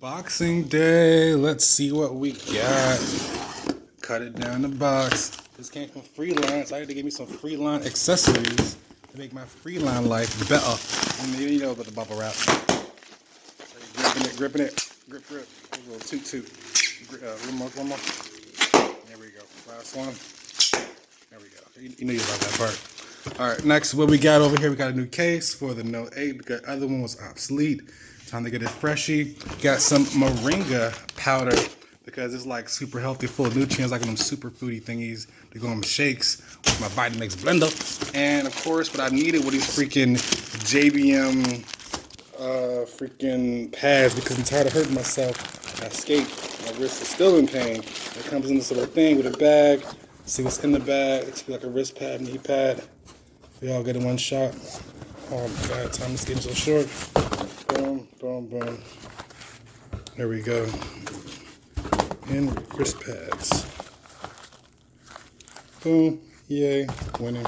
Unboxing day. Let's see what we got. Cut it down the box. This came from Freeline, so I had to give me some Freeline accessories to make my Freeline life better. And you know about the bubble wrap. Gripping it. Grip. A little toot. One more. There we go. Last one. There we go. You know you love that part. All right, next, what we got over here, we got a new case for the Note 8 because the other one was obsolete. Time to get it freshy. Got some moringa powder because it's like super healthy, full of nutrients, like them super foodie thingies. They go in shakes with my Vitamix blender. And of course, what I needed were these freaking JBM freaking pads because I'm tired of hurting myself. I skate. My wrist is still in pain. It comes in this little thing with a bag. See what's in the bag. It's like a wrist pad, knee pad. We all get in one shot. Oh my God, time is getting so short. Boom. There we go. And wrist pads. Boom. Yay. Winning.